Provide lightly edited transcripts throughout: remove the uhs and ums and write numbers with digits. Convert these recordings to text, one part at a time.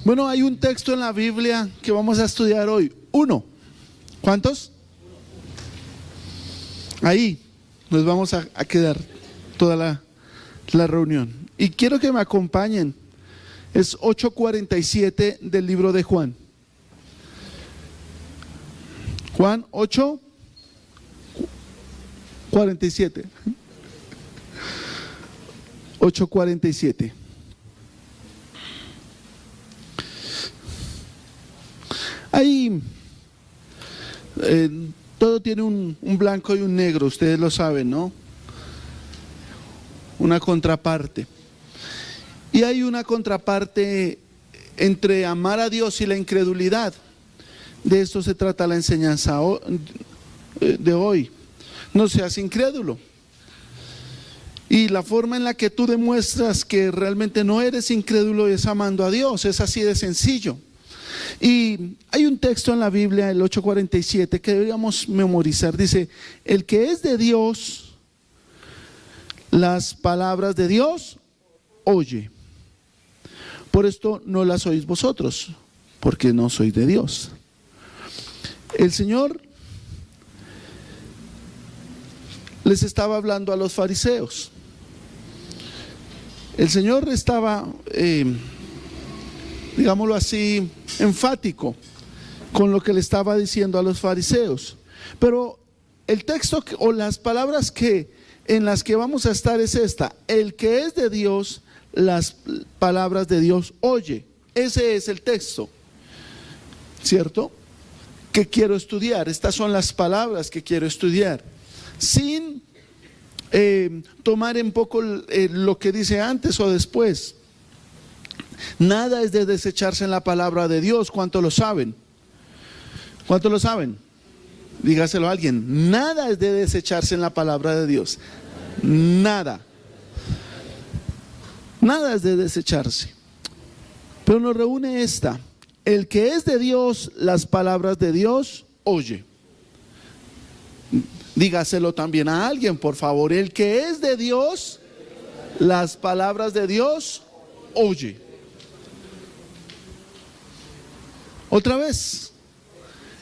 Bueno, hay un texto en la Biblia que vamos a estudiar hoy. Uno. ¿Cuántos? Ahí nos vamos a quedar toda la reunión. Y quiero que me acompañen. Es 8:47 del libro de Juan. Juan 8:47. 8:47. Ahí todo tiene un blanco y un negro, ustedes lo saben, ¿no? Una contraparte. Y hay una contraparte entre amar a Dios y la incredulidad. De esto se trata la enseñanza de hoy. No seas incrédulo. Y la forma en la que tú demuestras que realmente no eres incrédulo es amando a Dios, es así de sencillo. Y hay un texto en la Biblia, el 8:47, que deberíamos memorizar. Dice: el que es de Dios, las palabras de Dios oye. Por esto no las oís vosotros, porque no sois de Dios. El Señor les estaba hablando a los fariseos. El Señor estaba, digámoslo así, enfático con lo que le estaba diciendo a los fariseos. Pero el texto o las palabras en las que vamos a estar es esta: el que es de Dios, las palabras de Dios oye. Ese es el texto, ¿cierto? Que quiero estudiar. Estas son las palabras que quiero estudiar, sin tomar en poco lo que dice antes o después. Nada es de desecharse en la palabra de Dios. ¿Cuánto lo saben? ¿Cuánto lo saben? Dígaselo a alguien. Nada es de desecharse en la palabra de Dios. Nada. Nada es de desecharse. Pero nos reúne esta: el que es de Dios, las palabras de Dios oye. Dígaselo también a alguien, por favor. El que es de Dios, las palabras de Dios oye. Otra vez: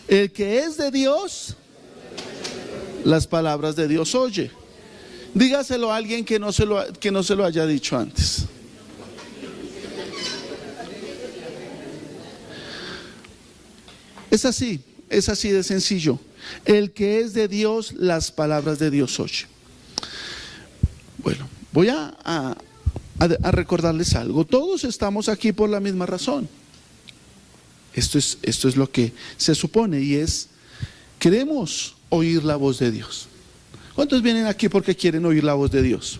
el que es de Dios, las palabras de Dios oye. Dígaselo a alguien que no se lo haya dicho antes. Es así de sencillo. El que es de Dios, las palabras de Dios oye. Bueno, voy a recordarles algo. Todos estamos aquí por la misma razón. Esto es lo que se supone, y es: queremos oír la voz de Dios. ¿Cuántos vienen aquí porque quieren oír la voz de Dios?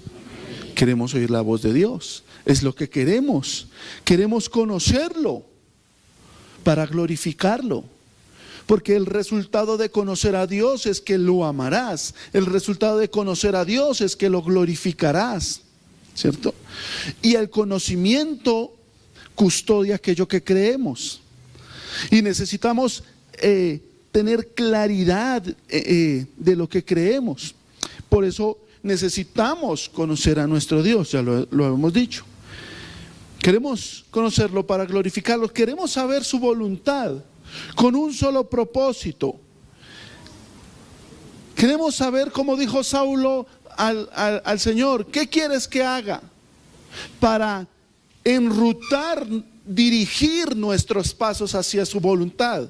Queremos oír la voz de Dios. Es lo que queremos. Queremos conocerlo para glorificarlo. Porque el resultado de conocer a Dios es que lo amarás. El resultado de conocer a Dios es que lo glorificarás, ¿cierto? Y el conocimiento custodia aquello que creemos. Y necesitamos tener claridad de lo que creemos. Por eso necesitamos conocer a nuestro Dios, ya lo hemos dicho. Queremos conocerlo para glorificarlo. Queremos saber su voluntad con un solo propósito. Queremos saber, como dijo Saulo al Señor: ¿qué quieres que haga? Para enrutar, dirigir nuestros pasos hacia su voluntad.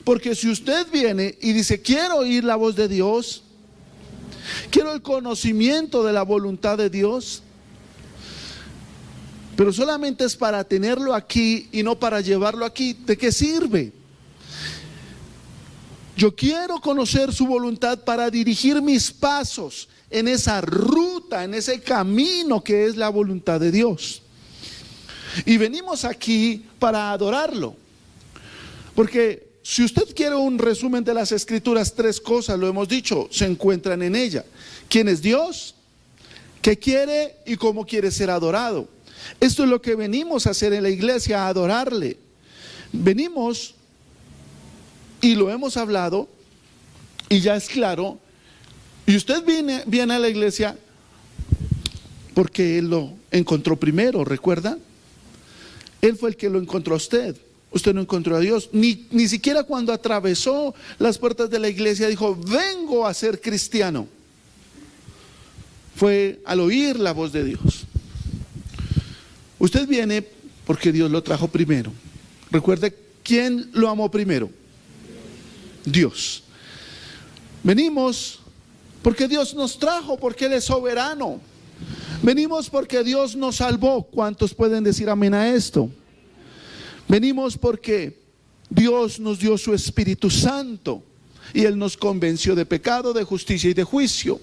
Porque si usted viene y dice: quiero oír la voz de Dios, quiero el conocimiento de la voluntad de Dios, pero solamente es para tenerlo aquí y no para llevarlo aquí, ¿de qué sirve? Yo quiero conocer su voluntad para dirigir mis pasos en esa ruta, en ese camino que es la voluntad de Dios. Y venimos aquí para adorarlo. Porque si usted quiere un resumen de las Escrituras, 3 cosas, lo hemos dicho, se encuentran en ella: quién es Dios, qué quiere y cómo quiere ser adorado. Esto es lo que venimos a hacer en la iglesia, a adorarle. Venimos, y lo hemos hablado, y ya es claro. Y usted viene a la iglesia porque Él lo encontró primero, ¿recuerda? Él fue el que lo encontró a usted. Usted no encontró a Dios. Ni siquiera cuando atravesó las puertas de la iglesia dijo, vengo a ser cristiano. Fue al oír la voz de Dios. Usted viene porque Dios lo trajo primero. Recuerde, ¿quién lo amó primero? Dios. Venimos porque Dios nos trajo, porque Él es soberano. Venimos porque Dios nos salvó. ¿Cuántos pueden decir amén a esto? Venimos porque Dios nos dio su Espíritu Santo y Él nos convenció de pecado, de justicia y de juicio.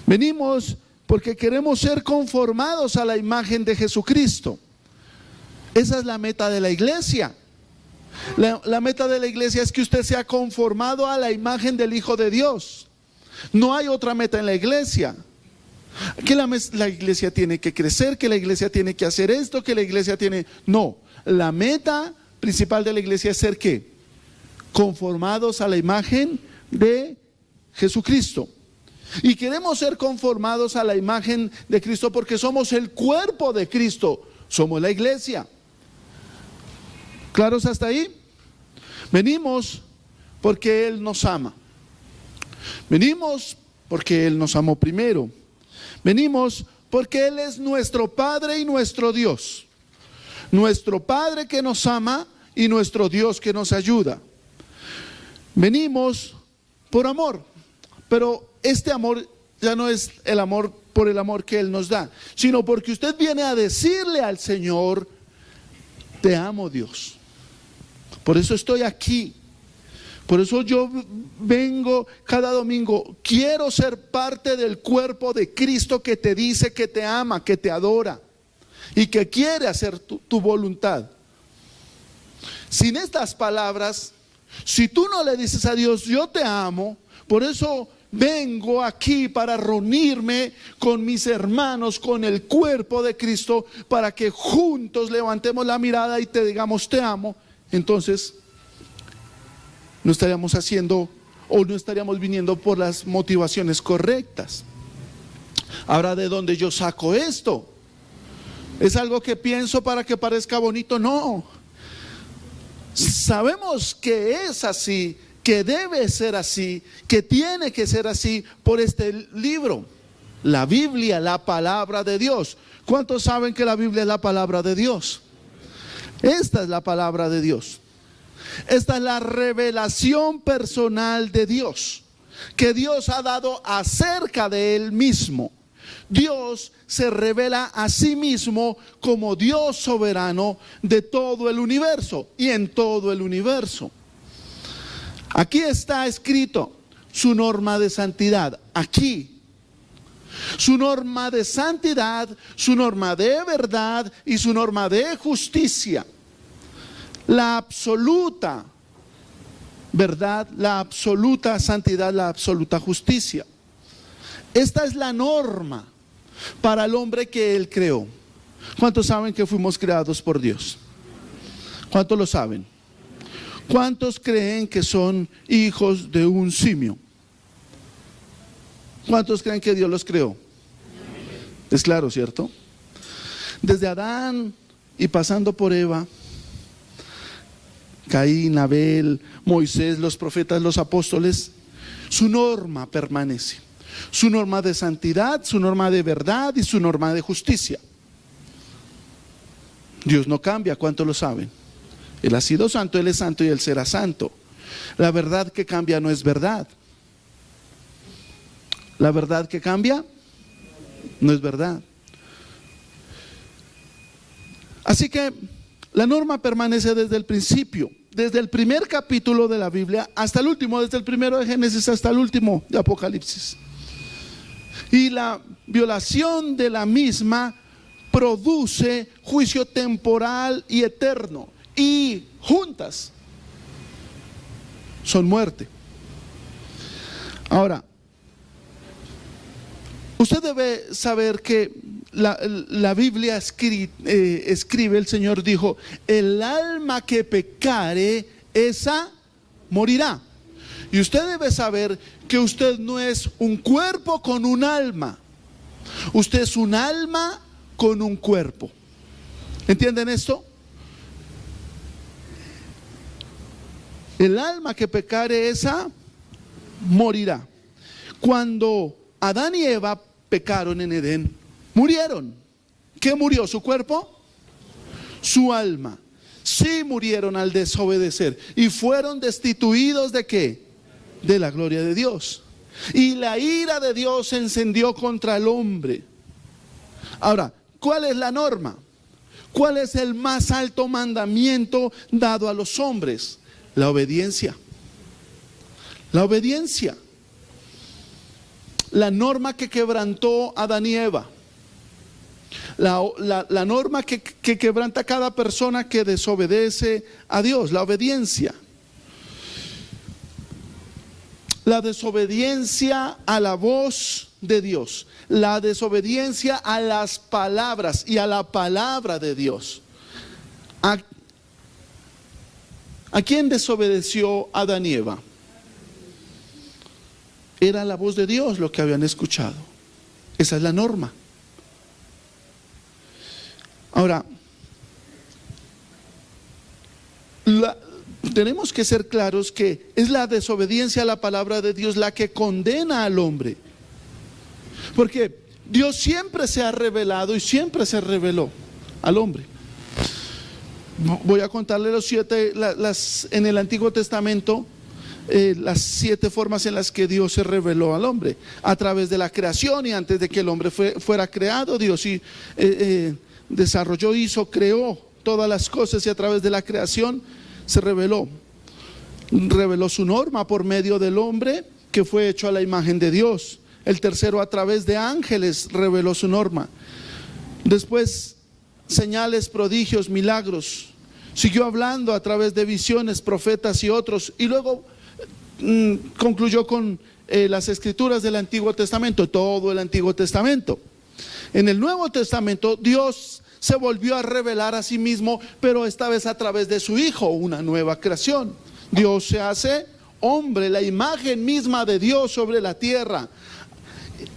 Venimos porque queremos ser conformados a la imagen de Jesucristo. Esa es la meta de la iglesia. La meta de la iglesia es que usted sea conformado a la imagen del Hijo de Dios. No hay otra meta en la iglesia. Que la iglesia tiene que crecer, que la iglesia tiene que hacer esto, que la iglesia tiene... No, la meta principal de la iglesia es ser ¿qué? Conformados a la imagen de Jesucristo. Y queremos ser conformados a la imagen de Cristo porque somos el cuerpo de Cristo, somos la iglesia. ¿Claros hasta ahí? Venimos porque Él nos ama. Venimos porque Él nos amó primero. Venimos porque Él es nuestro Padre y nuestro Dios. Nuestro Padre que nos ama y nuestro Dios que nos ayuda. Venimos por amor, pero este amor ya no es el amor por el amor que Él nos da, sino porque usted viene a decirle al Señor, te amo Dios. Por eso estoy aquí. Por eso yo vengo cada domingo. Quiero ser parte del cuerpo de Cristo que te dice que te ama, que te adora y que quiere hacer tu voluntad. Sin estas palabras, si tú no le dices a Dios, yo te amo, por eso vengo aquí para reunirme con mis hermanos, con el cuerpo de Cristo, para que juntos levantemos la mirada y te digamos, te amo. Entonces no estaríamos haciendo o no estaríamos viniendo por las motivaciones correctas. Ahora, ¿de dónde yo saco esto? ¿Es algo que pienso para que parezca bonito? No. Sabemos que es así, que debe ser así, que tiene que ser así por este libro, la Biblia, la palabra de Dios. ¿Cuántos saben que la Biblia es la palabra de Dios? Esta es la palabra de Dios. Esta es la revelación personal de Dios, que Dios ha dado acerca de Él mismo. Dios se revela a sí mismo como Dios soberano de todo el universo y en todo el universo. Aquí está escrito su norma de santidad, aquí. Su norma de santidad, su norma de verdad y su norma de justicia. La absoluta verdad, la absoluta santidad, la absoluta justicia. Esta es la norma para el hombre que Él creó. ¿Cuántos saben que fuimos creados por Dios? ¿Cuántos lo saben? ¿Cuántos creen que son hijos de un simio? ¿Cuántos creen que Dios los creó? Es claro, ¿cierto? Desde Adán y pasando por Eva, Caín, Abel, Moisés, los profetas, los apóstoles, su norma permanece. Su norma de santidad, su norma de verdad y su norma de justicia. Dios no cambia, ¿cuántos lo saben? Él ha sido santo, Él es santo y Él será santo. La verdad que cambia no es verdad. La verdad que cambia no es verdad. Así que la norma permanece desde el principio, desde el primer capítulo de la Biblia hasta el último, desde el primero de Génesis hasta el último de Apocalipsis. Y la violación de la misma produce juicio temporal y eterno. Y juntas son muerte. Ahora, usted debe saber que la Biblia escribe, el Señor dijo, el alma que pecare, esa morirá. Y usted debe saber que usted no es un cuerpo con un alma. Usted es un alma con un cuerpo. ¿Entienden esto? El alma que pecare, esa morirá. Cuando Adán y Eva pecaron en Edén, murieron. ¿Qué murió? ¿Su cuerpo? Su alma. Sí murieron al desobedecer y fueron destituidos ¿de qué? De la gloria de Dios. Y la ira de Dios se encendió contra el hombre. Ahora, ¿cuál es la norma? ¿Cuál es el más alto mandamiento dado a los hombres? La obediencia. La obediencia. La norma que quebrantó Adán y Eva. La norma que quebranta cada persona que desobedece a Dios. La obediencia. La desobediencia a la voz de Dios. La desobediencia a las palabras y a la palabra de Dios. ¿A quién desobedeció Adán y Eva? Era la voz de Dios lo que habían escuchado. Esa es la norma. Ahora, tenemos que ser claros que es la desobediencia a la palabra de Dios la que condena al hombre. Porque Dios siempre se ha revelado y siempre se reveló al hombre. Voy a contarle en el Antiguo Testamento, las 7 formas en las que Dios se reveló al hombre. A través de la creación, y antes de que el hombre fuera creado, Dios desarrolló, creó todas las cosas, y a través de la creación se reveló su norma por medio del hombre que fue hecho a la imagen de Dios. El tercero, a través de ángeles, reveló su norma. Después, señales, prodigios, milagros. Siguió hablando a través de visiones, profetas y otros, y luego concluyó con las escrituras del Antiguo Testamento, todo el Antiguo Testamento. En el Nuevo Testamento Dios se volvió a revelar a sí mismo, pero esta vez a través de su Hijo, una nueva creación. Dios se hace hombre, la imagen misma de Dios sobre la tierra.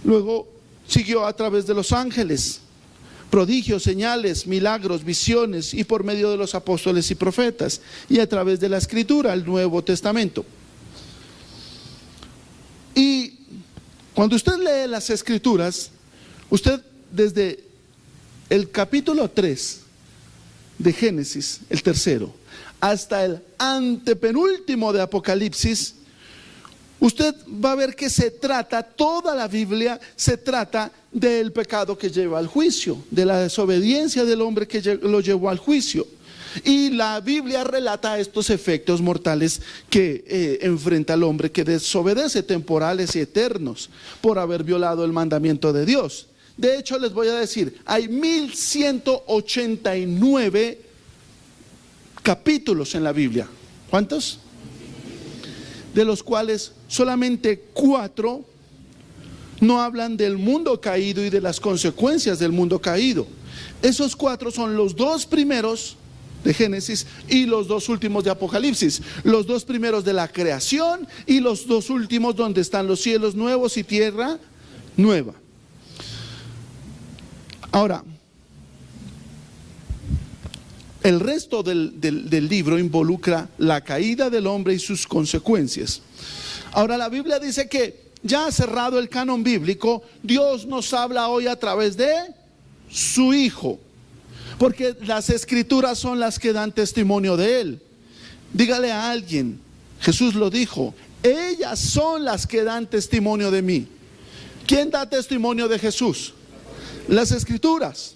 Luego siguió a través de los ángeles, prodigios, señales, milagros, visiones, y por medio de los apóstoles y profetas, y a través de la escritura, el Nuevo Testamento. Y cuando usted lee las escrituras, usted desde el capítulo 3 de Génesis, el tercero, hasta el antepenúltimo de Apocalipsis, usted va a ver que toda la Biblia se trata del pecado que lleva al juicio, de la desobediencia del hombre que lo llevó al juicio. Y la Biblia relata estos efectos mortales que enfrenta el hombre que desobedece, temporales y eternos, por haber violado el mandamiento de Dios. De hecho, les voy a decir, hay 1189 capítulos en la Biblia. ¿Cuántos? De los cuales solamente 4 no hablan del mundo caído y de las consecuencias del mundo caído. Esos 4 son los 2 primeros de Génesis y los 2 últimos de Apocalipsis. Los 2 primeros de la creación y los 2 últimos donde están los cielos nuevos y tierra nueva. Ahora, el resto del libro involucra la caída del hombre y sus consecuencias. Ahora, la Biblia dice que ya cerrado el canon bíblico, Dios nos habla hoy a través de su Hijo, porque las escrituras son las que dan testimonio de Él. Dígale a alguien, Jesús lo dijo, ellas son las que dan testimonio de mí. ¿Quién da testimonio de Jesús? Las escrituras,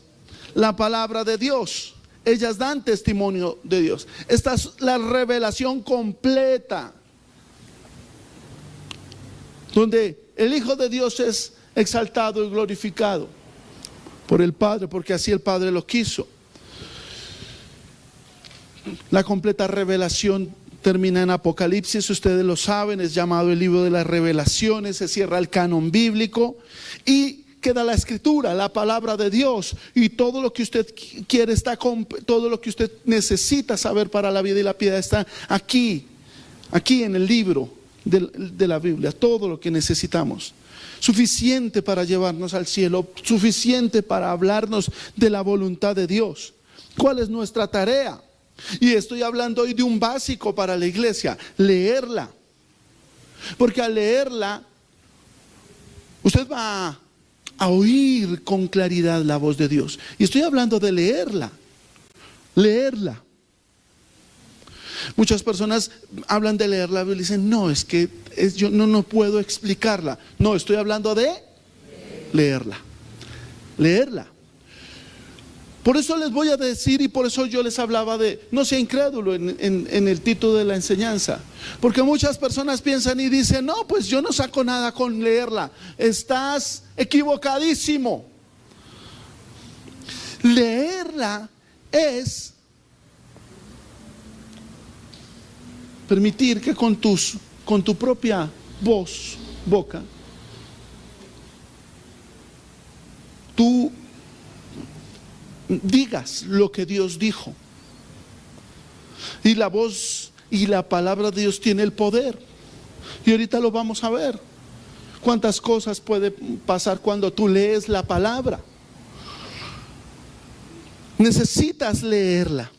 la palabra de Dios. Ellas dan testimonio de Dios. Esta es la revelación completa, donde el Hijo de Dios es exaltado y glorificado por el Padre, porque así el Padre lo quiso. La completa revelación termina en Apocalipsis, ustedes lo saben, es llamado el libro de las revelaciones, se cierra el canon bíblico y queda la escritura, la palabra de Dios, y todo lo que usted quiere todo lo que usted necesita saber para la vida y la piedad está aquí en el libro de la Biblia, todo lo que necesitamos. Suficiente para llevarnos al cielo, suficiente para hablarnos de la voluntad de Dios. ¿Cuál es nuestra tarea? Y estoy hablando hoy de un básico para la iglesia: leerla. Porque al leerla, usted va a oír con claridad la voz de Dios. Y estoy hablando de leerla. Leerla. Muchas personas hablan de leer la Biblia y dicen: no, es que yo no puedo explicarla. No, estoy hablando de leerla. Leerla. Por eso les voy a decir, y por eso yo les hablaba de no sea incrédulo en el título de la enseñanza. Porque muchas personas piensan y dicen: no, pues yo no saco nada con leerla. Estás equivocadísimo. Leerla es permitir que con tu propia boca, tú digas lo que Dios dijo. Y la voz y la palabra de Dios tiene el poder. Y ahorita lo vamos a ver. Cuántas cosas puede pasar cuando tú lees la palabra. Necesitas leerla.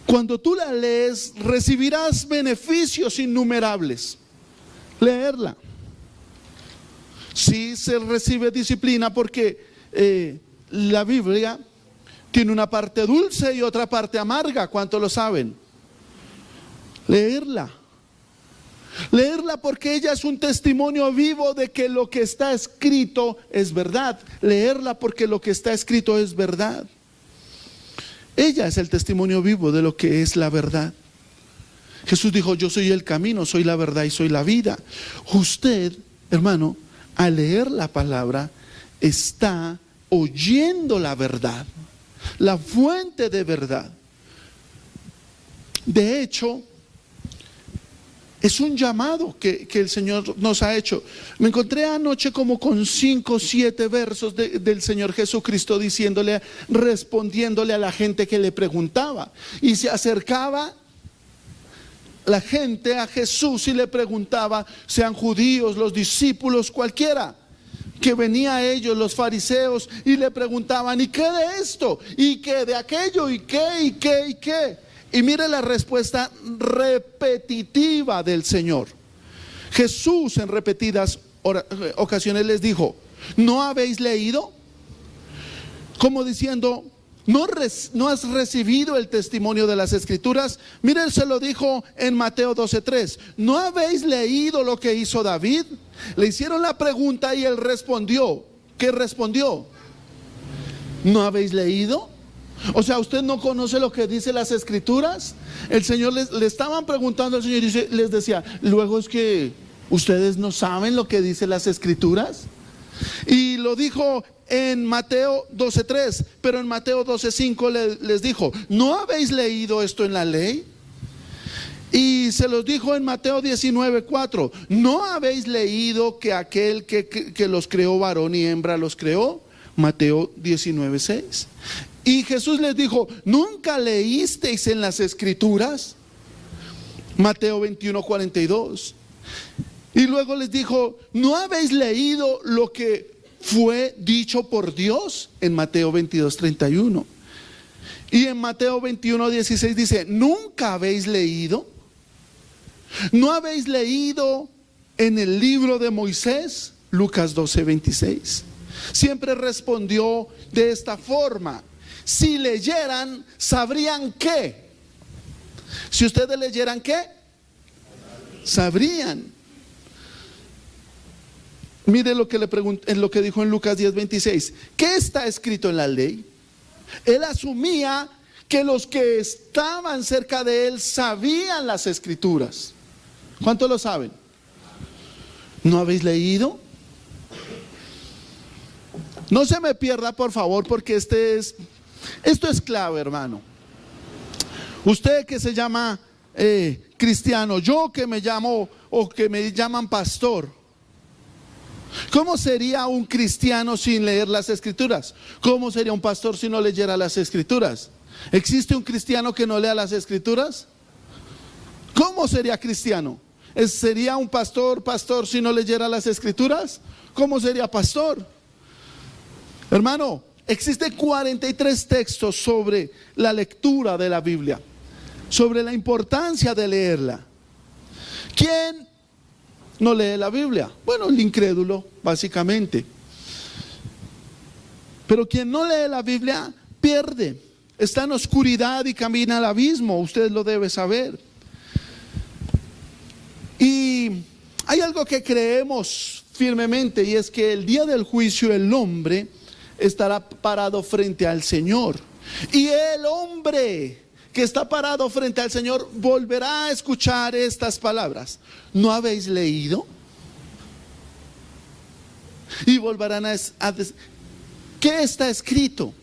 Cuando tú la lees, recibirás beneficios innumerables. Leerla. Sí se recibe disciplina porque la Biblia tiene una parte dulce y otra parte amarga. ¿Cuántos lo saben? Leerla. Leerla porque ella es un testimonio vivo de que lo que está escrito es verdad. Leerla porque lo que está escrito es verdad. Ella es el testimonio vivo de lo que es la verdad. Jesús dijo: yo soy el camino, soy la verdad y soy la vida. Usted, hermano, al leer la palabra, está oyendo la verdad, la fuente de verdad. De hecho, es un llamado que el Señor nos ha hecho. Me encontré anoche como con 5 o 7 versos del Señor Jesucristo respondiéndole a la gente que le preguntaba. Y se acercaba la gente a Jesús y le preguntaba, sean judíos, los discípulos, cualquiera, que venía a ellos, los fariseos, y le preguntaban: ¿y qué de esto? ¿Y qué de aquello? ¿Y qué? ¿Y qué? ¿Y qué? Y mire la respuesta repetitiva del Señor. Jesús en repetidas ocasiones les dijo: ¿no habéis leído? Como diciendo: ¿no has recibido el testimonio de las Escrituras? Miren, se lo dijo en Mateo 12:3. ¿No habéis leído lo que hizo David? Le hicieron la pregunta y él respondió. ¿Qué respondió? ¿No habéis leído? O sea, ¿usted no conoce lo que dice las Escrituras? El Señor le estaban preguntando al Señor y les decía: luego es que ustedes no saben lo que dice las Escrituras. Y lo dijo en Mateo 12:3, pero en Mateo 12:5 les dijo: ¿no habéis leído esto en la ley? Y se los dijo en Mateo 19:4: ¿no habéis leído que aquel que los creó varón y hembra los creó? Mateo 19:6. Y Jesús les dijo: ¿nunca leísteis en las Escrituras? Mateo 21:42. Y luego les dijo: ¿no habéis leído lo que fue dicho por Dios? En Mateo 22:31. Y en Mateo 21:16 dice: ¿nunca habéis leído? ¿No habéis leído en el libro de Moisés? Lucas 12:26. Siempre respondió de esta forma: si leyeran, sabrían qué. Si ustedes leyeran, ¿qué? Sabrían. Mire lo que le preguntó, en lo que dijo en Lucas 10:26. ¿Qué está escrito en la ley? Él asumía que los que estaban cerca de él sabían las Escrituras. ¿Cuántos lo saben? ¿No habéis leído? No se me pierda, por favor, porque esto es clave, hermano. Usted que se llama cristiano, yo que me llamo o que me llaman pastor, ¿cómo sería un cristiano sin leer las Escrituras? ¿Cómo sería un pastor si no leyera las Escrituras? ¿Existe un cristiano que no lea las Escrituras? ¿Cómo sería cristiano? ¿Sería un pastor si no leyera las Escrituras? ¿Cómo sería pastor? Hermano, existen 43 textos sobre la lectura de la Biblia, sobre la importancia de leerla. ¿Quién no lee la Biblia? Bueno, el incrédulo, básicamente. Pero quien no lee la Biblia pierde, está en oscuridad y camina al abismo. Usted lo debe saber. Y hay algo que creemos firmemente, y es que el día del juicio el hombre estará parado frente al Señor. Y el hombre que está parado frente al Señor volverá a escuchar estas palabras: ¿no habéis leído? Y volverán a decir: ¿qué está escrito?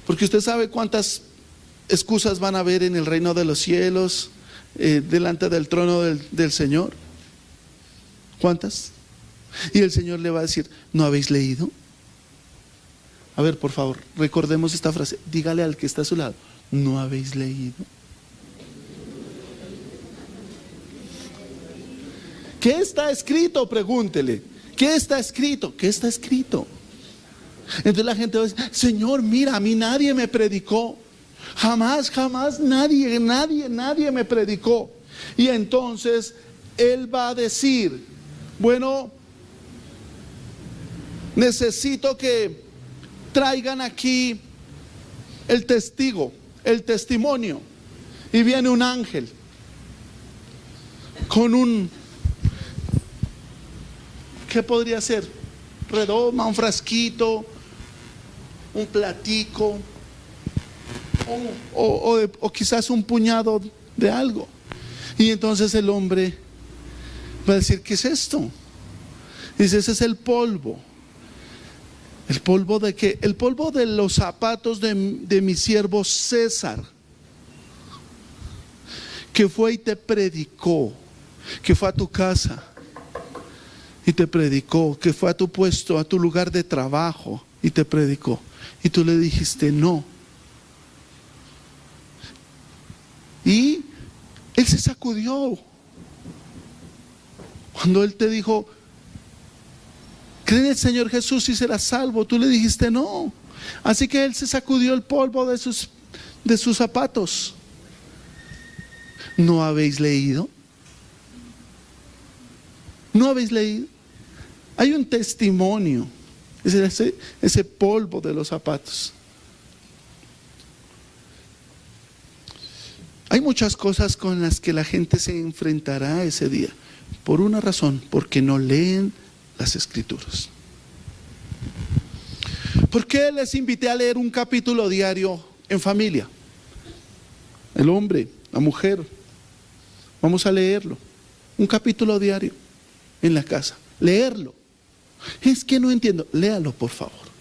Porque usted sabe cuántas excusas van a haber en el reino de los cielos, delante del trono del Señor. ¿Cuántas? Y el Señor le va a decir: ¿no habéis leído? A ver, por favor, recordemos esta frase. Dígale al que está a su lado: ¿no habéis leído? ¿Qué está escrito? Pregúntele. ¿Qué está escrito? ¿Qué está escrito? Entonces la gente va a decir: Señor, mira, a mí nadie me predicó. Jamás nadie me predicó. Y entonces Él va a decir: bueno, necesito que traigan aquí el testigo, el testimonio. Y viene un ángel con un, ¿qué podría ser? Redoma, un frasquito, un platico, o quizás un puñado de algo. Y entonces el hombre va a decir: ¿qué es esto? Dice: ese es el polvo. ¿El polvo de qué? El polvo de los zapatos de mi siervo César, que fue y te predicó, que fue a tu casa y te predicó, que fue a tu puesto, a tu lugar de trabajo y te predicó, y tú le dijiste no. Y Él se sacudió cuando Él te dijo: cree en el Señor Jesús y serás salvo. Tú le dijiste no. Así que Él se sacudió el polvo de sus zapatos. ¿No habéis leído? ¿No habéis leído? Hay un testimonio, es ese polvo de los zapatos. Hay muchas cosas con las que la gente se enfrentará ese día, por una razón: porque no leen las Escrituras. ¿Por qué les invité a leer un capítulo diario en familia? El hombre, la mujer, vamos a leerlo, un capítulo diario en la casa, leerlo. Es que no entiendo, léalo por favor.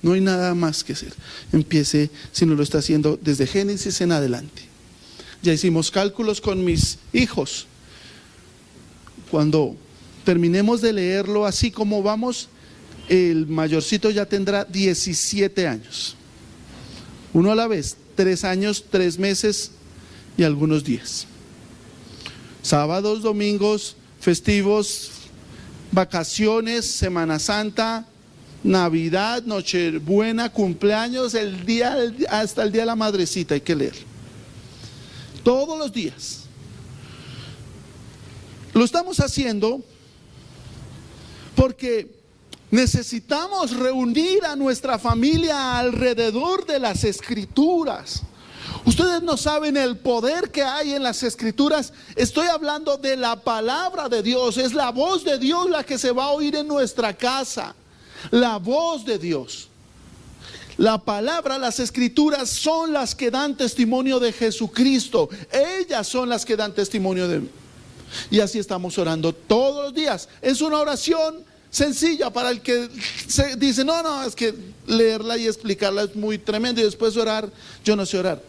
No hay nada más que hacer. Empiece, si no lo está haciendo, desde Génesis en adelante. Ya hicimos cálculos con mis hijos. Cuando terminemos de leerlo así como vamos, el mayorcito ya tendrá 17 años. Uno a la vez, 3 años, 3 meses y algunos días. Sábados, domingos, festivos, vacaciones, Semana Santa, Navidad, Nochebuena, cumpleaños, hasta el día de la madrecita hay que leer. Todos los días. Lo estamos haciendo porque necesitamos reunir a nuestra familia alrededor de las Escrituras. Ustedes no saben el poder que hay en las Escrituras. Estoy hablando de la palabra de Dios. Es la voz de Dios la que se va a oír en nuestra casa. La voz de Dios. La palabra, las Escrituras son las que dan testimonio de Jesucristo. Ellas son las que dan testimonio de mí. Y así estamos orando todos los días. Es una oración sencilla para el que se dice: no, es que leerla y explicarla es muy tremendo, y después orar, yo no sé orar.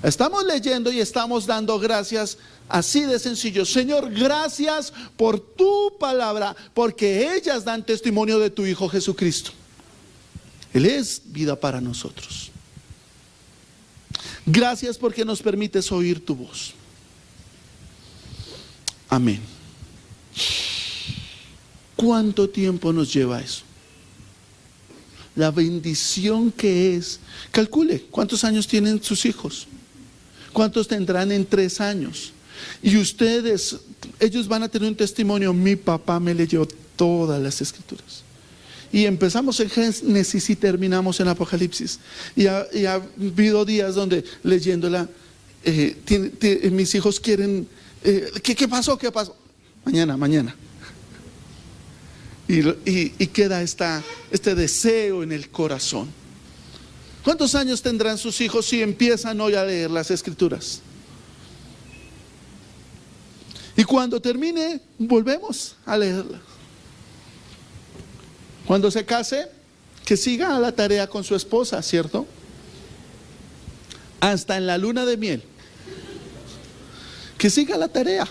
Estamos leyendo y estamos dando gracias, así de sencillo. Señor, gracias por tu palabra, porque ellas dan testimonio de tu Hijo Jesucristo. Él es vida para nosotros. Gracias porque nos permites oír tu voz. Amén. ¿Cuánto tiempo nos lleva eso? La bendición que es. Calcule, ¿cuántos años tienen sus hijos? ¿Cuántos tendrán en 3 años? Y ellos van a tener un testimonio. Mi papá me leyó todas las escrituras. Y empezamos en Génesis y terminamos en Apocalipsis. Y ha habido días donde leyéndola, mis hijos quieren, ¿qué pasó? ¿Qué pasó? Mañana. Y queda este deseo en el corazón. ¿Cuántos años tendrán sus hijos si empiezan hoy a leer las escrituras? Y cuando termine, volvemos a leerla. Cuando se case, que siga la tarea con su esposa, ¿cierto? Hasta en la luna de miel. Que siga la tarea.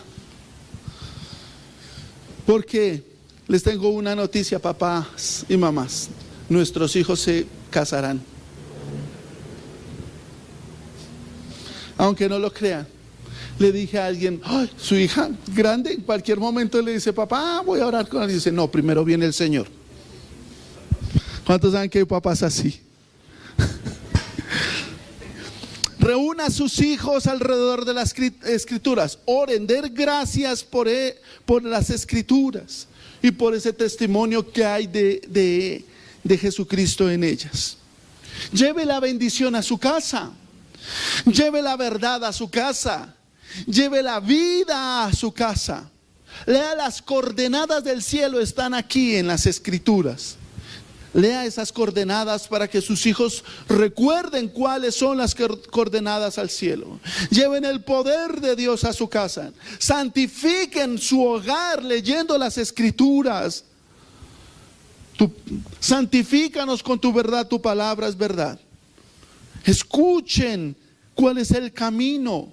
Porque les tengo una noticia, papás y mamás. Nuestros hijos se casarán. Aunque no lo crean. Le dije a alguien, su hija grande, en cualquier momento le dice, papá, voy a orar con él. Y dice, no, primero viene el Señor. ¿Cuántos saben que hay papás así? Reúna a sus hijos alrededor de las escrituras. Oren, den gracias por las escrituras y por ese testimonio que hay de Jesucristo en ellas. Lleve la bendición a su casa. Lleve la verdad a su casa. Lleve la vida a su casa. Lea las coordenadas del cielo, están aquí en las escrituras. Lea esas coordenadas para que sus hijos recuerden cuáles son las coordenadas al cielo. Lleven el poder de Dios a su casa. Santifiquen su hogar leyendo las escrituras. Santifícanos con tu verdad, tu palabra es verdad. Escuchen cuál es el camino.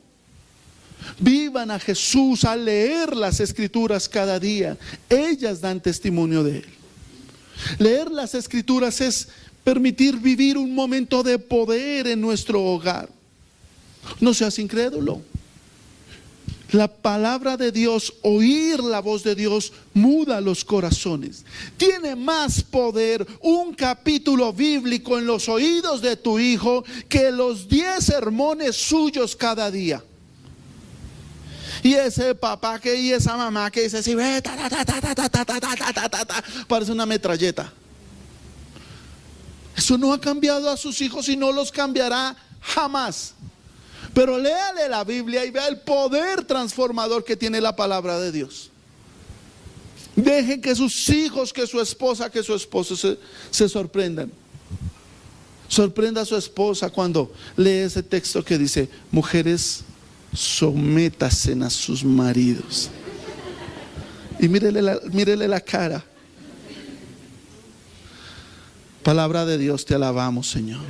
Vivan a Jesús al leer las escrituras cada día. Ellas dan testimonio de Él. Leer las escrituras es permitir vivir un momento de poder en nuestro hogar. No seas incrédulo. La palabra de Dios, oír la voz de Dios, muda los corazones. Tiene más poder un capítulo bíblico en los oídos de tu hijo que los 10 sermones suyos cada día. Y ese papá y esa mamá que dice así, parece una metralleta. Eso no ha cambiado a sus hijos y no los cambiará jamás. Pero léale la Biblia y vea el poder transformador que tiene la palabra de Dios. Dejen que sus hijos, que su esposa, que su esposo se sorprendan. Sorprenda a su esposa cuando lee ese texto que dice, mujeres, sométanse a sus maridos. Y mírele la cara. Palabra de Dios, te alabamos, Señor.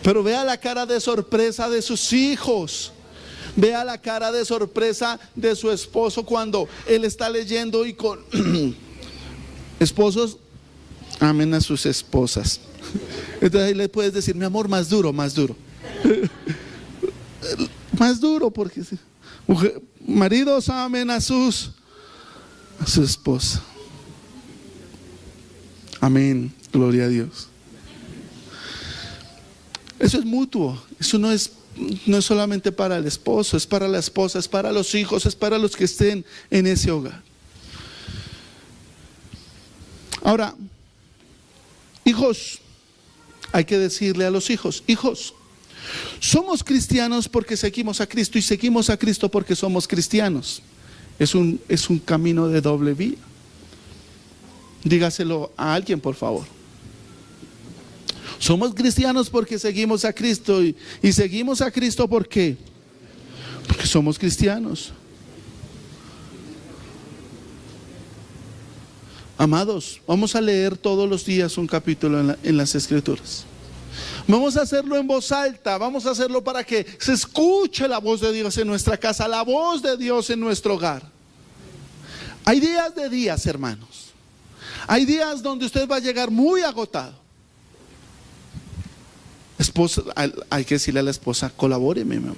Pero vea la cara de sorpresa de sus hijos. Vea la cara de sorpresa de su esposo cuando él está leyendo y con esposos, amen a sus esposas. Entonces ahí le puedes decir, mi amor, más duro, más duro. Más duro, porque maridos amen a su esposa. Amén, gloria a Dios. Eso es mutuo. Eso no es solamente para el esposo, es para la esposa, es para los hijos, es para los que estén en ese hogar. Ahora, hijos, hay que decirle a los hijos, hijos, somos cristianos porque seguimos a Cristo y seguimos a Cristo porque somos cristianos. Es un camino de doble vía. Dígaselo a alguien, por favor. Somos cristianos porque seguimos a Cristo y seguimos a Cristo porque somos cristianos. Amados, vamos a leer todos los días un capítulo en las Escrituras. Vamos a hacerlo en voz alta, vamos a hacerlo para que se escuche la voz de Dios en nuestra casa, la voz de Dios en nuestro hogar. Hay días de días, hermanos. Hay días donde usted va a llegar muy agotado. Esposa, hay que decirle a la esposa, colabóreme, mi amor.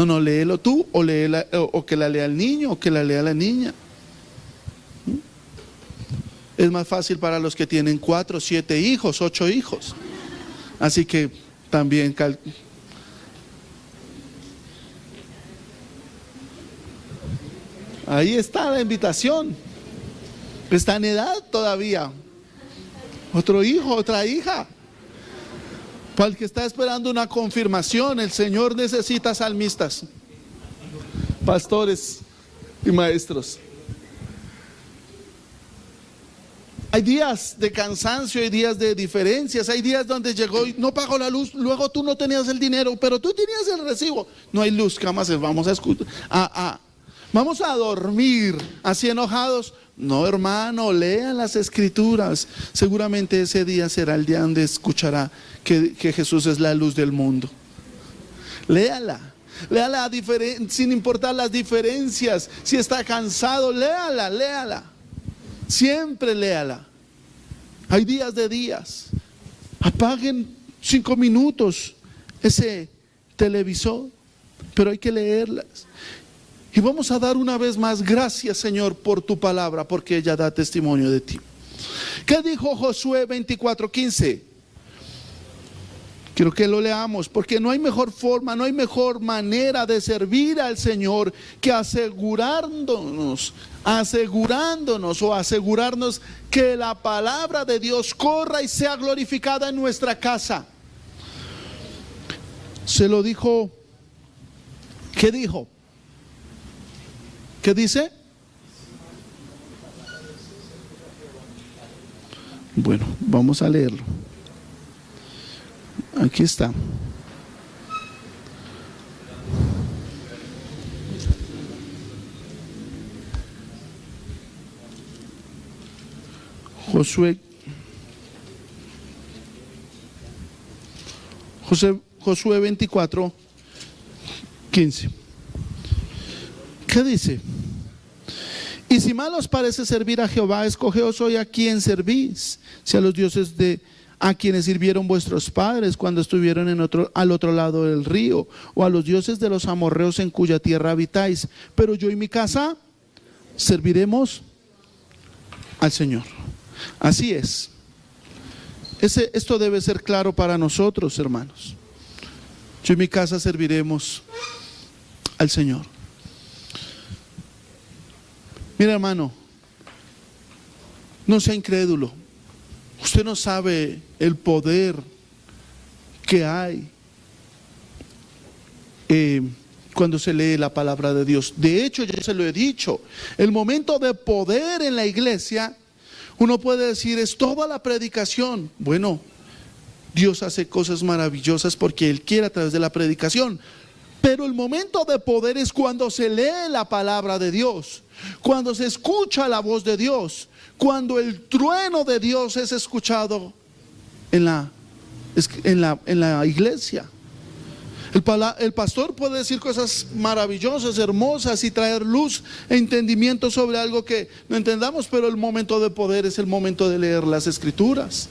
No, léelo tú o que la lea el niño o que la lea la niña. Es más fácil para los que tienen 4, 7 hijos, 8 hijos. Así que también ahí está la invitación. Está en edad todavía. Otro hijo, otra hija. Para el que está esperando una confirmación, el Señor necesita salmistas, pastores y maestros. Hay días de cansancio, hay días de diferencias, hay días donde llegó y no pagó la luz, luego tú no tenías el dinero, pero tú tenías el recibo. No hay luz, ¿qué vamos a hacer? Vamos a escuchar. Vamos a dormir así enojados. No, hermano, lean las escrituras. Seguramente ese día será el día donde escuchará que Jesús es la luz del mundo. Léala sin importar las diferencias. Si está cansado, léala. Siempre léala. Hay días de días. Apaguen 5 minutos ese televisor, pero hay que leerlas. Y vamos a dar una vez más gracias, Señor, por tu palabra, porque ella da testimonio de ti. ¿Qué dijo Josué 24:15? Quiero que lo leamos, porque no hay mejor forma, no hay mejor manera de servir al Señor que asegurarnos que la palabra de Dios corra y sea glorificada en nuestra casa. Se lo dijo. ¿Qué dijo? ¿Qué dice? Bueno, vamos a leerlo. Aquí está. Josué 24:15. ¿Qué dice? Y si mal os parece servir a Jehová, escogeos hoy a quién servís, si a los dioses a quienes sirvieron vuestros padres cuando estuvieron al otro lado del río, o a los dioses de los amorreos en cuya tierra habitáis. Pero yo y mi casa serviremos al Señor. Así es. Esto debe ser claro para nosotros, hermanos. Yo y mi casa serviremos al Señor. Mira, hermano, no sea incrédulo. Usted no sabe el poder que hay cuando se lee la palabra de Dios. De hecho, yo se lo he dicho, el momento de poder en la iglesia, uno puede decir, es toda la predicación. Bueno, Dios hace cosas maravillosas porque Él quiere a través de la predicación. Pero el momento de poder es cuando se lee la palabra de Dios, cuando se escucha la voz de Dios, cuando el trueno de Dios es escuchado en la iglesia. El pastor puede decir cosas maravillosas, hermosas y traer luz e entendimiento sobre algo que no entendamos, pero el momento de poder es el momento de leer las escrituras.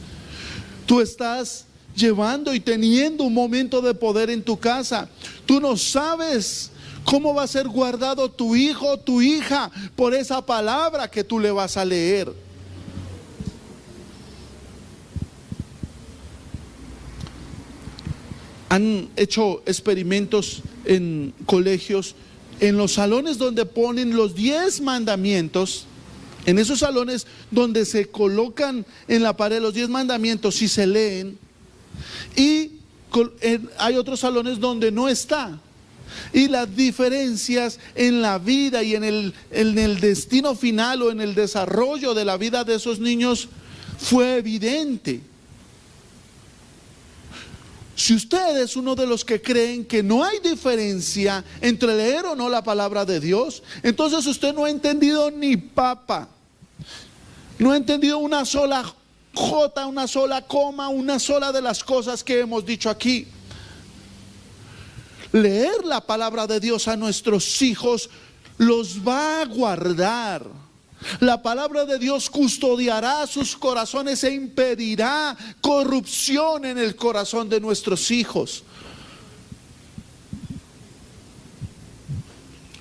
Tú estás llevando y teniendo un momento de poder en tu casa. Tú no sabes cómo va a ser guardado tu hijo o tu hija por esa palabra que tú le vas a leer. Han hecho experimentos en colegios, en los salones donde ponen los 10 mandamientos. En esos salones donde se colocan en la pared los 10 mandamientos y se leen. Y hay otros salones donde no está. Y las diferencias en la vida y en el destino final o en el desarrollo de la vida de esos niños fue evidente. Si usted es uno de los que creen que no hay diferencia entre leer o no la palabra de Dios, entonces usted no ha entendido ni papa. No ha entendido una sola jota, una sola coma, una sola de las cosas que hemos dicho aquí. Leer la palabra de Dios a nuestros hijos los va a guardar. La palabra de Dios custodiará sus corazones e impedirá corrupción en el corazón de nuestros hijos.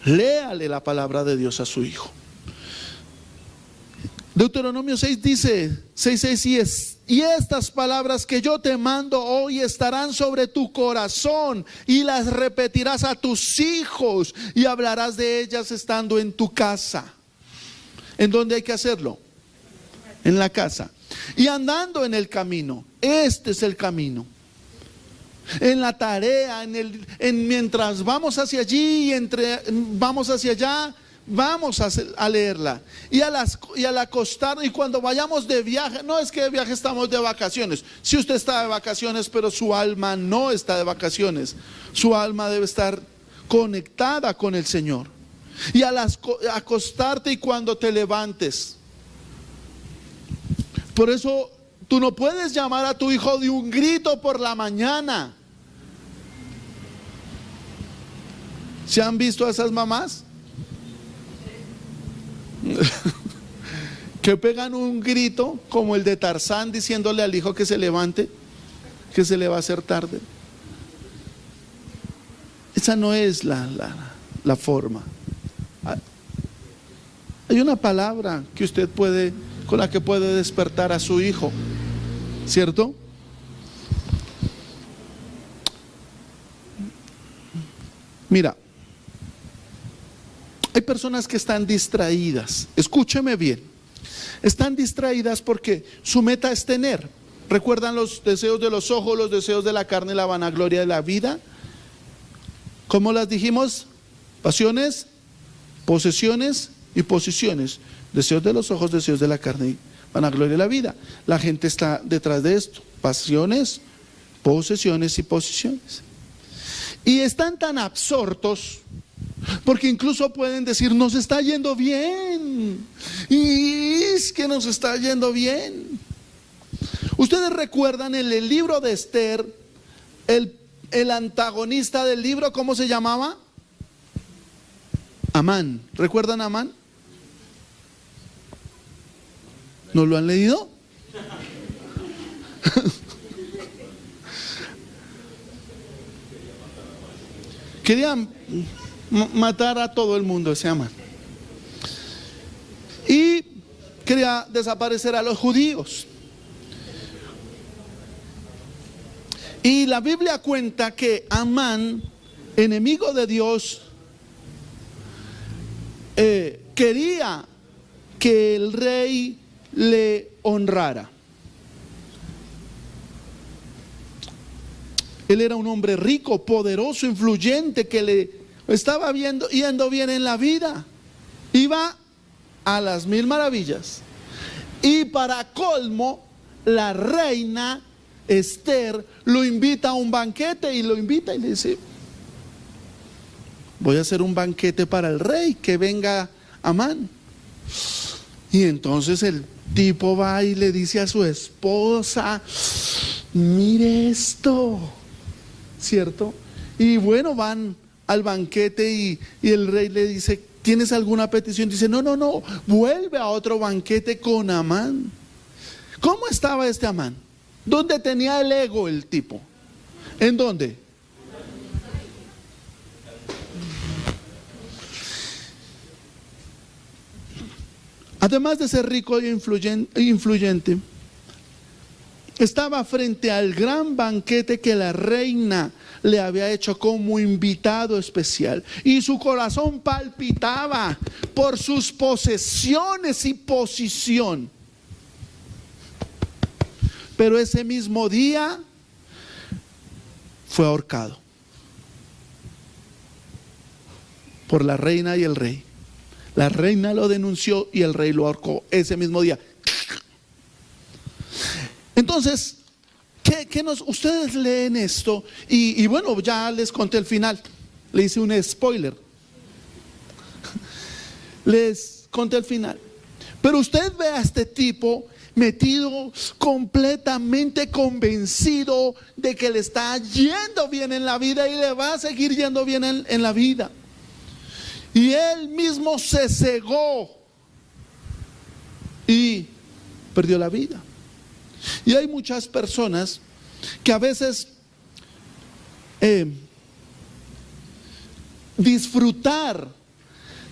léale la palabra de Dios a su hijo. Deuteronomio 6 dice, 6:6, y estas palabras que yo te mando hoy estarán sobre tu corazón y las repetirás a tus hijos y hablarás de ellas estando en tu casa. ¿En dónde hay que hacerlo? En la casa. Y andando en el camino. Este es el camino. En la tarea, mientras vamos hacia allí y vamos hacia allá, vamos a leerla. Y al acostar, y cuando vayamos de viaje, no es que de viaje estamos de vacaciones. Si usted está de vacaciones, pero su alma no está de vacaciones. Su alma debe estar conectada con el Señor. Y al acostarte y cuando te levantes. Por eso tú no puedes llamar a tu hijo de un grito por la mañana. ¿Se han visto a esas mamás? Que pegan un grito como el de Tarzán diciéndole al hijo que se levante, que se le va a hacer tarde. Esa no es la forma. Hay una palabra que usted con la que puede despertar a su hijo, ¿cierto? Mira, hay personas que están distraídas. Escúcheme bien. Están distraídas porque su meta es tener. ¿Recuerdan los deseos de los ojos, los deseos de la carne, la vanagloria de la vida? ¿Cómo las dijimos? Pasiones, posesiones y posiciones. Deseos de los ojos, deseos de la carne y vanagloria de la vida. La gente está detrás de esto. Pasiones, posesiones y posiciones. Y están tan absortos porque incluso pueden decir, nos está yendo bien. Y es que nos está yendo bien. Ustedes recuerdan en el libro de Esther, el antagonista del libro, ¿cómo se llamaba? Amán. ¿Recuerdan a Amán? ¿No lo han leído? Querían matar a todo el mundo, ese Amán. Y quería desaparecer a los judíos. Y la Biblia cuenta que Amán, enemigo de Dios, quería que el rey le honrara. Él era un hombre rico, poderoso, influyente, que le estaba yendo bien en la vida. Iba a las mil maravillas. Y para colmo, la reina Esther lo invita a un banquete y lo invita y le dice, voy a hacer un banquete para el rey, que venga Amán. Y entonces el tipo va y le dice a su esposa, mire esto, ¿cierto? Y bueno, van al banquete y el rey le dice, ¿tienes alguna petición? Dice, no, vuelve a otro banquete con Amán. ¿Cómo estaba este Amán? ¿Dónde tenía el ego el tipo? ¿En dónde? Además de ser rico e influyente, estaba frente al gran banquete que la reina le había hecho como invitado especial. Y su corazón palpitaba por sus posesiones y posición. Pero ese mismo día fue ahorcado por la reina y el rey. La reina lo denunció y el rey lo ahorcó ese mismo día. Entonces, ustedes leen esto y bueno, ya les conté el final. Le hice un spoiler. Les conté el final. Pero usted ve a este tipo metido, completamente convencido de que le está yendo bien en la vida y le va a seguir yendo bien en la vida. Y él mismo se cegó y perdió la vida. Y hay muchas personas que a veces disfrutar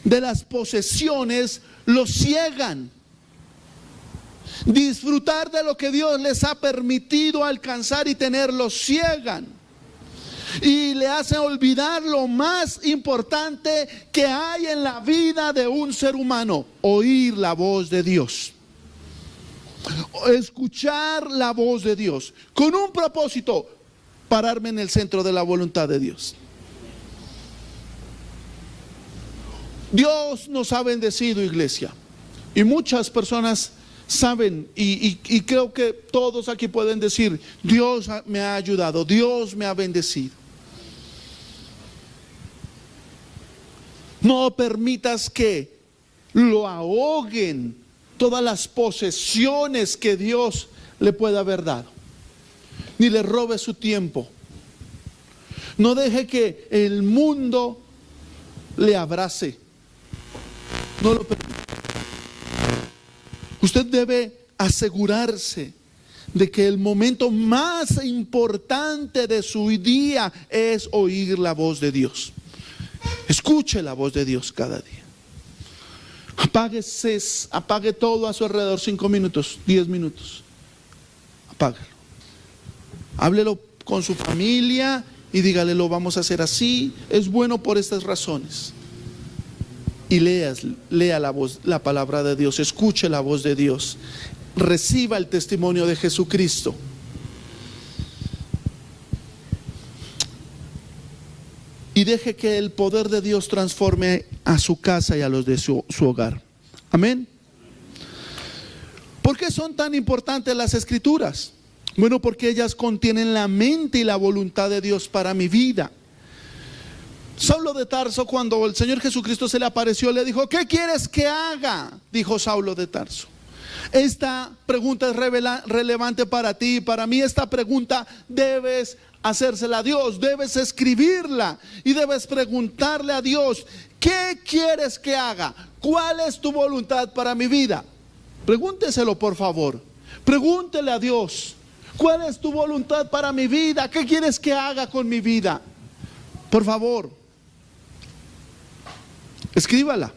de las posesiones los ciegan. Disfrutar de lo que Dios les ha permitido alcanzar y tener los ciegan. Y le hacen olvidar lo más importante que hay en la vida de un ser humano: oír la voz de Dios. Escuchar la voz de Dios con un propósito: pararme en el centro de la voluntad de Dios. Dios nos ha bendecido, iglesia, y muchas personas saben, y creo que todos aquí pueden decir: Dios me ha ayudado, Dios me ha bendecido. No permitas que lo ahoguen todas las posesiones que Dios le pueda haber dado, ni le robe su tiempo. No deje que el mundo le abrace. No lo permita. Usted debe asegurarse de que el momento más importante de su día es oír la voz de Dios. Escuche la voz de Dios cada día. Apague todo a su alrededor, 5 minutos, 10 minutos. Apáguelo. Háblelo con su familia y dígale: lo vamos a hacer así, es bueno por estas razones. Y lea la voz, la palabra de Dios, escuche la voz de Dios, reciba el testimonio de Jesucristo. Y deje que el poder de Dios transforme a su casa y a los de su hogar. Amén. ¿Por qué son tan importantes las Escrituras? Bueno, porque ellas contienen la mente y la voluntad de Dios para mi vida. Saulo de Tarso, cuando el Señor Jesucristo se le apareció, le dijo: ¿qué quieres que haga? Dijo Saulo de Tarso. Esta pregunta es relevante para ti y para mí. Esta pregunta debes hacérsela a Dios, debes escribirla y debes preguntarle a Dios: ¿qué quieres que haga? ¿Cuál es tu voluntad para mi vida? Pregúnteselo, por favor. Pregúntele a Dios: ¿cuál es tu voluntad para mi vida? ¿Qué quieres que haga con mi vida? Por favor, escríbala.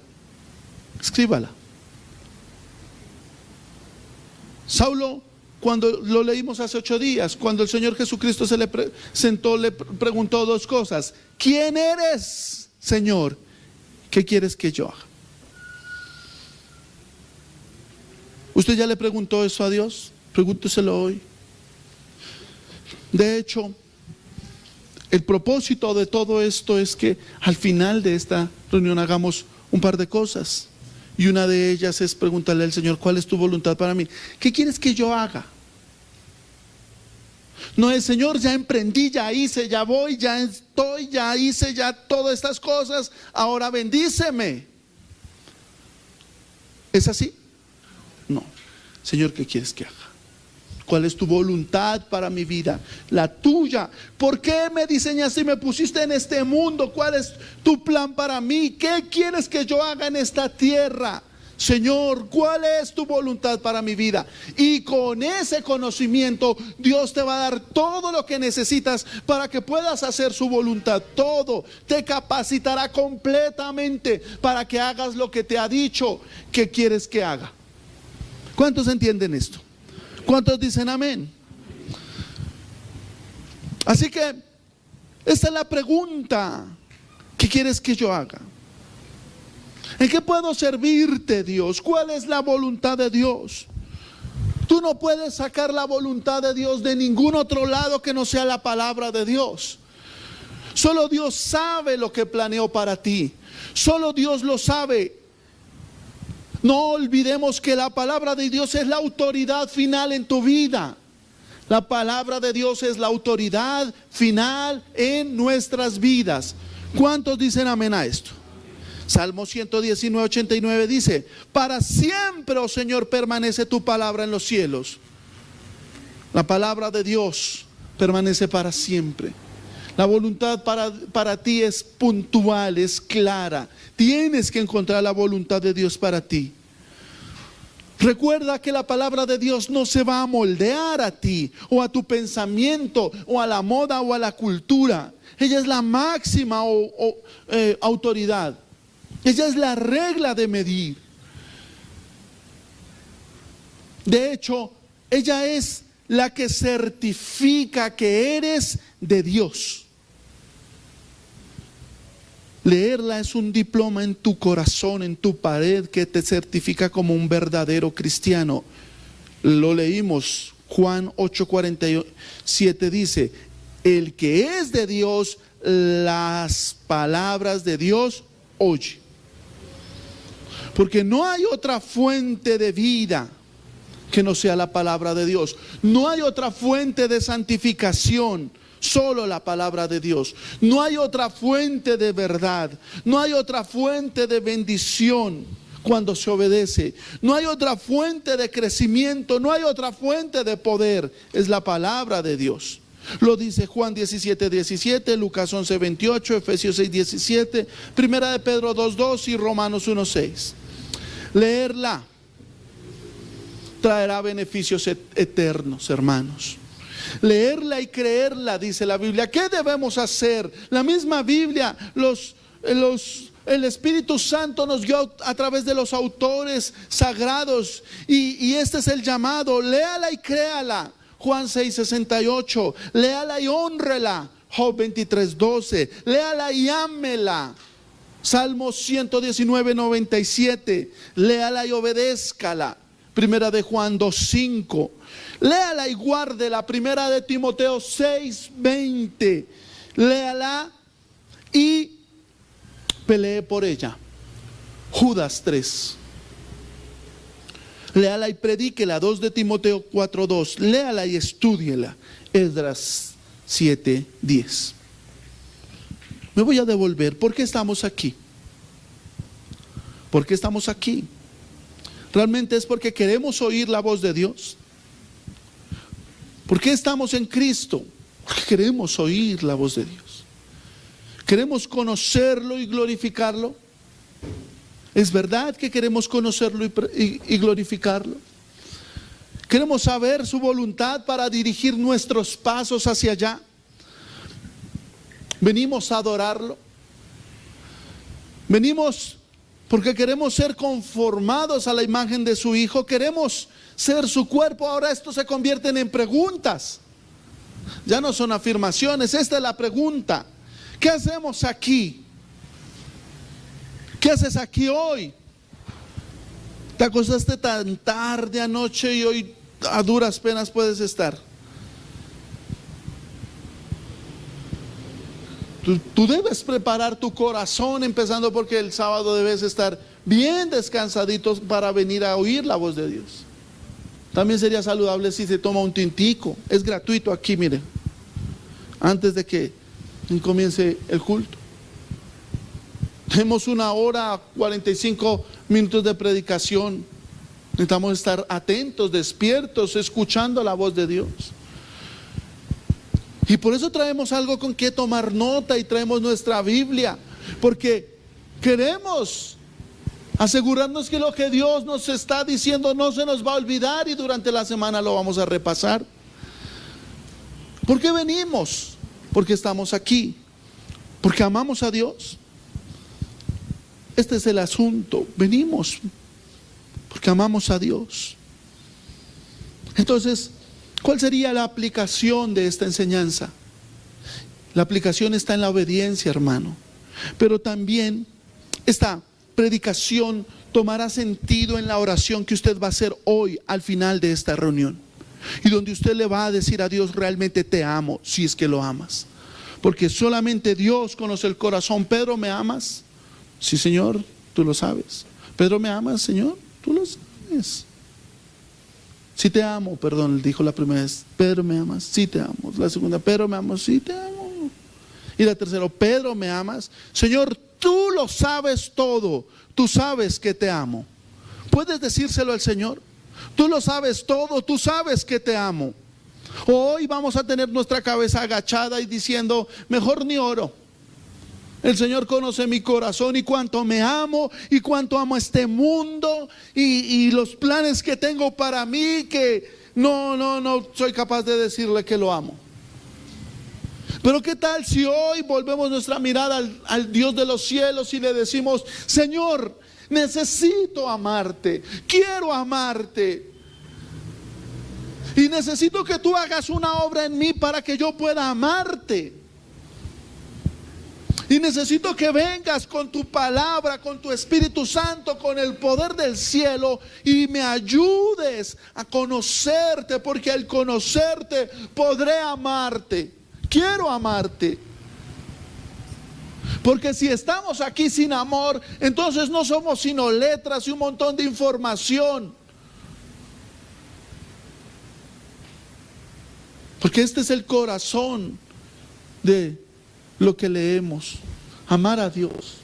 Escríbala. Saulo, cuando lo leímos hace 8 días, cuando el Señor Jesucristo se le sentó, le preguntó 2 cosas: ¿quién eres, Señor? ¿Qué quieres que yo haga? ¿Usted ya le preguntó eso a Dios? Pregúnteselo hoy. De hecho, el propósito de todo esto es que al final de esta reunión hagamos un par de cosas. Y una de ellas es preguntarle al Señor: ¿cuál es tu voluntad para mí? ¿Qué quieres que yo haga? No es: Señor, ya emprendí, ya hice, ya voy, ya estoy, ya hice, ya todas estas cosas, ahora bendíceme. ¿Es así? No. Señor, ¿qué quieres que haga? ¿Cuál es tu voluntad para mi vida? La tuya. ¿Por qué me diseñaste y me pusiste en este mundo? ¿Cuál es tu plan para mí? ¿Qué quieres que yo haga en esta tierra? Señor, ¿cuál es tu voluntad para mi vida? Y con ese conocimiento Dios te va a dar todo lo que necesitas para que puedas hacer su voluntad. Todo. Te capacitará completamente para que hagas lo que te ha dicho que quieres que haga. ¿Cuántos entienden esto? ¿Cuántos dicen amén? Así que esta es la pregunta: ¿qué quieres que yo haga? ¿En qué puedo servirte, Dios? ¿Cuál es la voluntad de Dios? Tú no puedes sacar la voluntad de Dios de ningún otro lado que no sea la palabra de Dios. Solo Dios sabe lo que planeó para ti. Solo Dios lo sabe. No olvidemos que la palabra de Dios es la autoridad final en tu vida. La palabra de Dios es la autoridad final en nuestras vidas. ¿Cuántos dicen amén a esto? Salmo 119, 89 dice: para siempre, oh Señor, permanece tu palabra en los cielos. La palabra de Dios permanece para siempre. La voluntad para ti es puntual, es clara. Tienes que encontrar la voluntad de Dios para ti. Recuerda que la palabra de Dios no se va a moldear a ti, o a tu pensamiento, o a la moda, o a la cultura. Ella es la máxima autoridad. Ella es la regla de medir. De hecho, ella es la que certifica que eres de Dios. Leerla es un diploma en tu corazón, en tu pared, que te certifica como un verdadero cristiano. Lo leímos, Juan 8:47 dice: el que es de Dios, las palabras de Dios oye. Porque no hay otra fuente de vida que no sea la palabra de Dios. No hay otra fuente de santificación, solo la palabra de Dios. No hay otra fuente de verdad. No hay otra fuente de bendición cuando se obedece. No hay otra fuente de crecimiento. No hay otra fuente de poder. Es la palabra de Dios. Lo dice Juan 17:17, Lucas 11:28, Efesios 6:17, Primera de Pedro 2:2 y Romanos 1:6. Leerla traerá beneficios eternos, hermanos. Leerla y creerla, dice la Biblia. ¿Qué debemos hacer? La misma Biblia, el Espíritu Santo nos guió a través de los autores sagrados, y este es el llamado: léala y créala. Juan 6:68, léala y honrela. Job 23:12, léala y ámela. Salmo 119:97, léala y obedézcala. Primera de Juan 2:5, léala y guárdela. Primera de Timoteo 6:20, léala y pelee por ella. Judas 3, léala y predíquela. 2 de Timoteo 4:2, léala y estúdiela. Esdras 7:10. Me voy a devolver. ¿Por qué estamos aquí? ¿Por qué estamos aquí? ¿Realmente es porque queremos oír la voz de Dios? ¿Por qué estamos en Cristo? Porque queremos oír la voz de Dios. ¿Queremos conocerlo y glorificarlo? ¿Es verdad que queremos conocerlo y glorificarlo? ¿Queremos saber su voluntad para dirigir nuestros pasos hacia allá? ¿Venimos a adorarlo? ¿Venimos porque queremos ser conformados a la imagen de su Hijo? ¿Queremos ser su cuerpo? Ahora esto se convierten en preguntas. Ya no son afirmaciones. Esta es la pregunta. ¿Qué hacemos aquí? ¿Qué haces aquí hoy? Te acostaste tan tarde anoche y hoy a duras penas puedes estar. Tú debes preparar tu corazón, empezando porque el sábado debes estar bien descansaditos para venir a oír la voz de Dios. También sería saludable si se toma un tintico. Es gratuito aquí, mire, antes de que comience el culto. Tenemos 1 hora 45 minutos de predicación. Necesitamos estar atentos, despiertos, escuchando la voz de Dios. Y por eso traemos algo con que tomar nota y traemos nuestra Biblia, porque queremos asegurarnos que lo que Dios nos está diciendo no se nos va a olvidar, y durante la semana lo vamos a repasar. ¿Por qué venimos? Porque estamos aquí, porque amamos a Dios. Este es el asunto. Venimos porque amamos a Dios. Entonces, ¿cuál sería la aplicación de esta enseñanza? La aplicación está en la obediencia, hermano. Pero también esta predicación tomará sentido en la oración que usted va a hacer hoy al final de esta reunión, y donde usted le va a decir a Dios: realmente te amo, si es que lo amas. Porque solamente Dios conoce el corazón. Pedro, ¿me amas? Sí, Señor, tú lo sabes. Pedro, ¿me amas, Señor? Tú lo sabes. Sí te amo, perdón, dijo la primera vez. Pedro, ¿me amas? Sí te amo. La segunda: Pedro, ¿me amas? Sí te amo. Y la tercera: Pedro, ¿me amas? Señor, tú lo sabes todo. Tú sabes que te amo. ¿Puedes decírselo al Señor? Tú lo sabes todo. Tú sabes que te amo. Hoy vamos a tener nuestra cabeza agachada y diciendo: mejor ni oro. El Señor conoce mi corazón y cuánto me amo y cuánto amo este mundo y los planes que tengo para mí, que no soy capaz de decirle que lo amo. Pero ¿qué tal si hoy volvemos nuestra mirada al Dios de los cielos y le decimos: Señor, necesito amarte, quiero amarte, y necesito que tú hagas una obra en mí para que yo pueda amarte? Y necesito que vengas con tu palabra, con tu Espíritu Santo, con el poder del cielo, y me ayudes a conocerte, porque al conocerte podré amarte. Quiero amarte. Porque si estamos aquí sin amor, entonces no somos sino letras y un montón de información. Porque este es el corazón de lo que leemos: amar a Dios.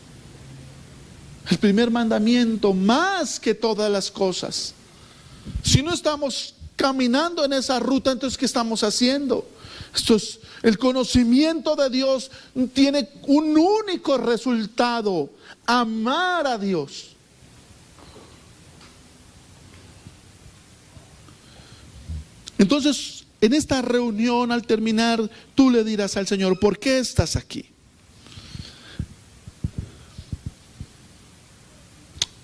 El primer mandamiento, más que todas las cosas. Si no estamos caminando en esa ruta, entonces ¿qué estamos haciendo? Esto es, el conocimiento de Dios tiene un único resultado: amar a Dios. Entonces, en esta reunión, al terminar, tú le dirás al Señor: ¿por qué estás aquí?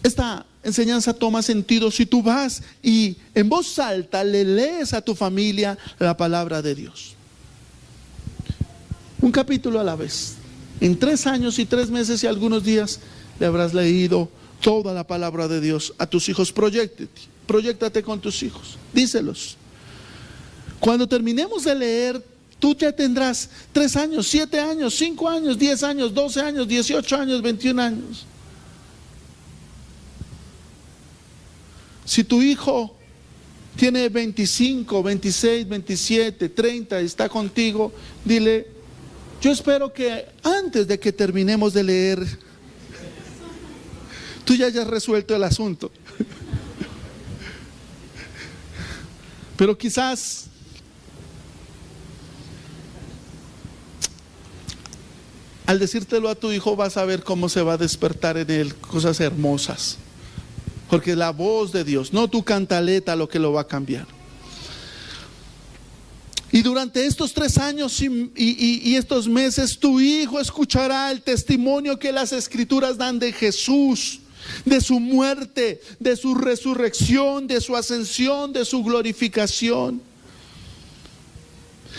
Esta enseñanza toma sentido si tú vas y en voz alta le lees a tu familia la palabra de Dios. Un capítulo a la vez. En 3 años y 3 meses y algunos días le habrás leído toda la palabra de Dios a tus hijos. Proyéctate con tus hijos. Díselos. Cuando terminemos de leer, tú ya tendrás 3 años, 7 años, 5 años, 10 años, 12 años, 18 años, 21 años. Si tu hijo tiene 25, 26, 27, 30 y está contigo, dile: yo espero que antes de que terminemos de leer, tú ya hayas resuelto el asunto. Pero quizás al decírtelo a tu hijo vas a ver cómo se va a despertar en él cosas hermosas. Porque la voz de Dios, no tu cantaleta, lo que lo va a cambiar. Y durante estos 3 años y estos meses, tu hijo escuchará el testimonio que las Escrituras dan de Jesús, de su muerte, de su resurrección, de su ascensión, de su glorificación.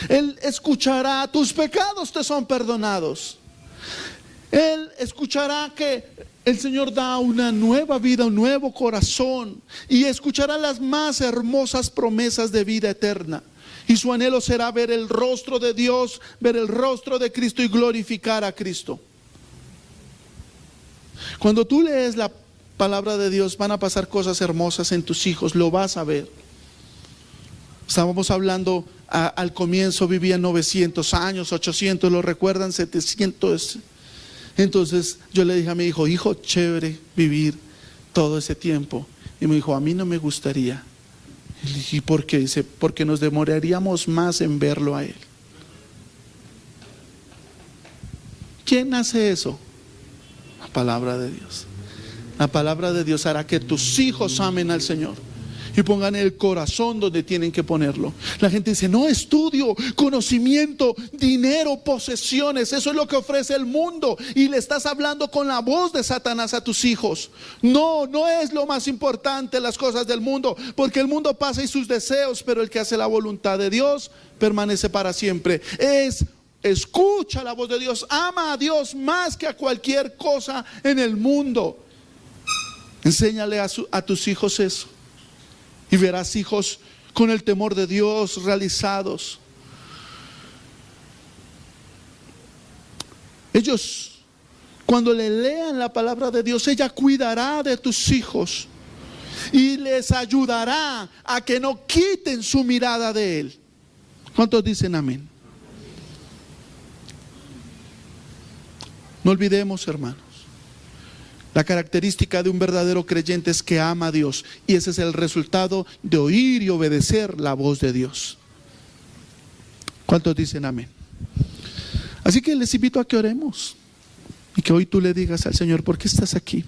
Él escuchará: tus pecados te son perdonados. Él escuchará que el Señor da una nueva vida, un nuevo corazón, y escuchará las más hermosas promesas de vida eterna. Y su anhelo será ver el rostro de Dios, ver el rostro de Cristo y glorificar a Cristo. Cuando tú lees la palabra de Dios, van a pasar cosas hermosas en tus hijos, lo vas a ver. Estábamos hablando al comienzo, vivían 900 años, 800, ¿lo recuerdan? 700. Entonces yo le dije a mi hijo: hijo, chévere vivir todo ese tiempo. Y me dijo: a mí no me gustaría. Y le dije: ¿por qué? Dice: porque nos demoraríamos más en verlo a él. ¿Quién hace eso? La palabra de Dios. La palabra de Dios hará que tus hijos amen al Señor y pongan el corazón donde tienen que ponerlo. La gente dice: no, estudio, conocimiento, dinero, posesiones, eso es lo que ofrece el mundo. Y le estás hablando con la voz de Satanás a tus hijos. No, no es lo más importante las cosas del mundo, porque el mundo pasa y sus deseos, pero el que hace la voluntad de Dios permanece para siempre. Escucha la voz de Dios, ama a Dios más que a cualquier cosa en el mundo. Enséñale a tus hijos eso. Y verás hijos con el temor de Dios realizados. Ellos, cuando le lean la palabra de Dios, ella cuidará de tus hijos y les ayudará a que no quiten su mirada de Él. ¿Cuántos dicen amén? No olvidemos, hermanos, la característica de un verdadero creyente es que ama a Dios, y ese es el resultado de oír y obedecer la voz de Dios. ¿Cuántos dicen amén? Así que les invito a que oremos y que hoy tú le digas al Señor: ¿por qué estás aquí?